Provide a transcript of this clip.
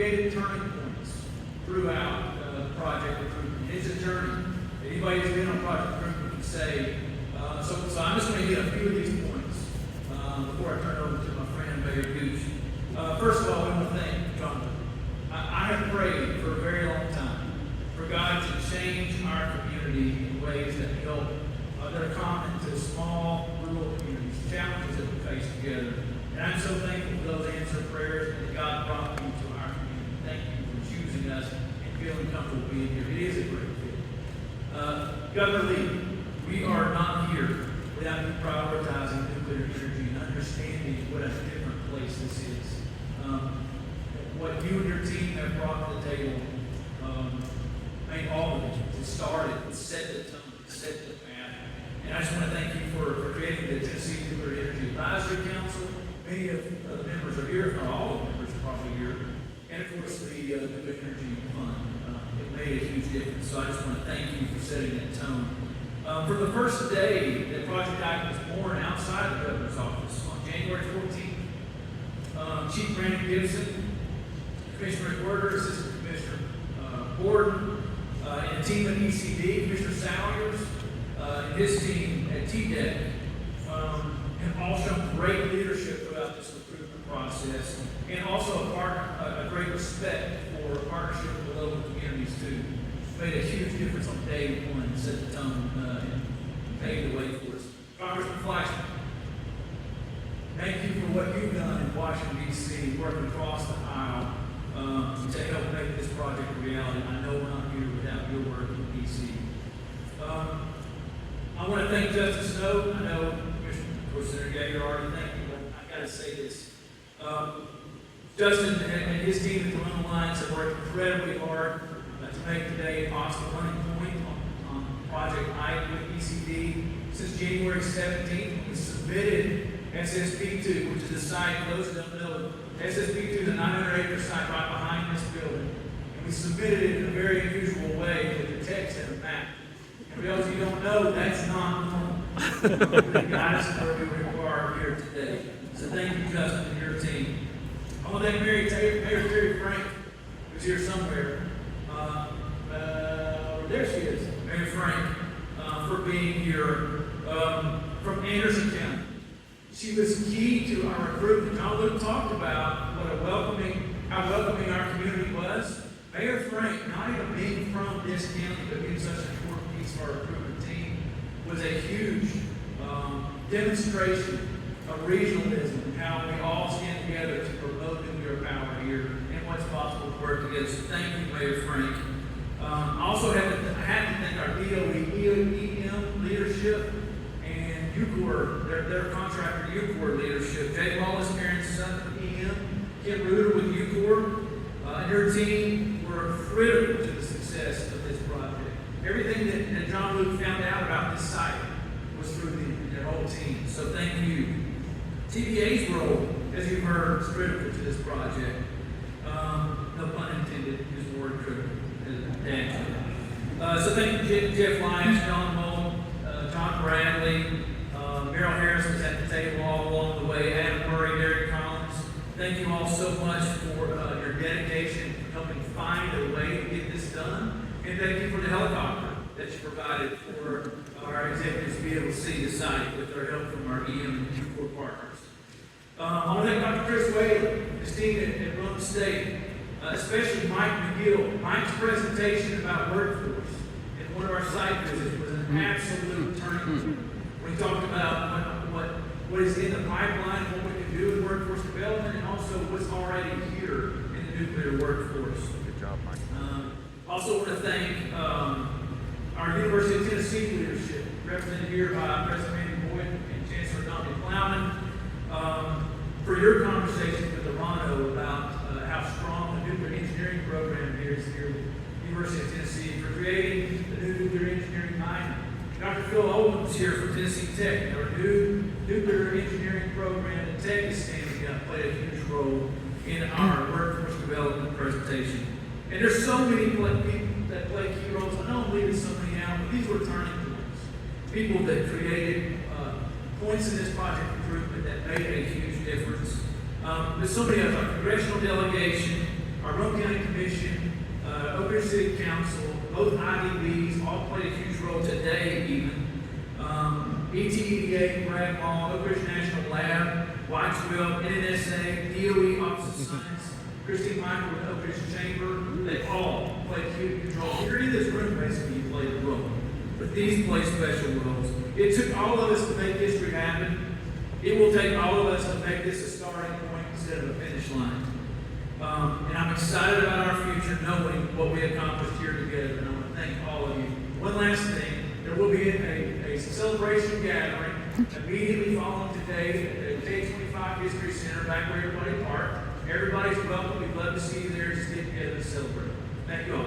created turning points throughout the project recruitment. It's a journey. Anybody who's been on project recruitment can say, so I'm just going to hit a few of these points before I turn it over to my friend Mayor Gooch. First of all, I want to thank John. I have prayed for a very long time for God to change our community in ways that help, that are common to small, rural communities, challenges that we face together. And I'm so thankful for those answered prayers and that God brought you to our community. Thank you for choosing us and feeling comfortable being here. It is a great fit. Governor Lee, we are not here without you prioritizing nuclear energy and understanding what a different place this is. What you and your team have brought to the table, made all of it, to start it, to set the tone, to set the path. And I just want to thank you for creating the Tennessee Nuclear Energy Advisory Council. Many of the members are here, if not all of the members are probably here. And of course, the Nuclear Energy Fund. It made a huge difference. So I just want to thank you for setting that tone. For the first day that Project Ike was born outside the governor's office, on January 14th, Chief Brandon Gibson, Commissioner McWhirter, Assistant Commissioner Gordon, and a team at ECD, Commissioner Salyers, and his team at TDEC, have all shown great leadership throughout this recruitment process, and also a great respect for partnership with the local communities too. Made a huge difference on day one, set the tone, and paved the way for us. Congressman Fleischman, thank you for what you've done in Washington, D.C., working across the aisle to help make this project a reality. I know we're not here without your work in D.C. I want to thank Justice Snow. I know Commissioner Yeager already thanked you, but I've got to say this. Justin and his team at the Roane Alliance have worked incredibly hard to make today a possible running point on Project Ike with ECD. Since January 17th, we submitted SSP2, which is a site, for those who don't know, SSP2 is a 900-acre site right behind this building. And we submitted it in a very unusual way with the text and a map. And for those of you who don't know, that's not normal. The guidance where we require here today. So thank you, Justin, and your team. I want to thank Mayor Terry Frank, who's here somewhere. There she is, Mayor Frank, for being here from Anderson County. She was key to our recruitment. John Luke talked about how welcoming our community was. Mayor Frank, not even being from this county, but being such an important piece of our recruitment team, was a huge demonstration of regionalism and how we all stand together to promote nuclear power here and what's possible to work together. So thank you, Mayor Frank. I also had to thank our DOE leadership and UCOR, their contractor UCOR leadership. Jay Wallace, Aaron Sutton of EM, Kim Reuter with UCOR, and her team were critical to the success of this project. Everything that John Luke found out about this site was through their whole team. So thank you. TVA's role, as you've heard, is critical to this project. No pun intended, use the word critical. So thank you, Jeff Lyons, John Mullen, John Bradley, Merrill Harris was at the table all along the way, Adam Murray, Derek Collins. Thank you all so much for your dedication in helping find a way to get this done. And thank you for the helicopter that you provided for our executives to be able to see the site with their help from our EM and Q4 partners. I want to thank Dr. Creswell, his team at Roane State, especially Mike McGill. Mike's presentation about workforce at one of our site visits was an absolute turning point. We talked about what is in the pipeline, what we can do in workforce development, and also what's already here in the nuclear workforce. Good job, Mike. Also want to thank our University of Tennessee leadership, represented here by President Randy Boyd and Chancellor Dominic Plowman, for your conversation with Orano about how strong the nuclear engineering program here is here at the University of Tennessee, for creating the new nuclear engineering minor. Dr. Phil Owens here from Tennessee Tech, our new nuclear engineering program that Tech is standing up, played a huge role in our workforce development presentation. And there's so many people that play key roles. I know I'm leaving so many out, but these were turning points. People that created points in this project recruitment that made a huge difference. There's so many of our congressional delegation, our Roane County Commission, Oak Ridge City Council, both IDBs all played a huge role today even. ETEDA, Brad Mall, Oak Ridge National Lab, Whitesville, NNSA, DOE Office of Science, Christine Michael with Oak Ridge Chamber, they all played a huge role. If you're in this room, basically, you played a role. But these play special roles. It took all of us to make history happen. It will take all of us to make this a starting point instead of a finish line. And I'm excited about our future, knowing what we accomplished here together. And I want to thank all of you. One last thing, there will be a celebration gathering immediately following today at the K25 History Center, back where everybody parked. Everybody's welcome. We'd love to see you there. Just get together and celebrate. Thank you all.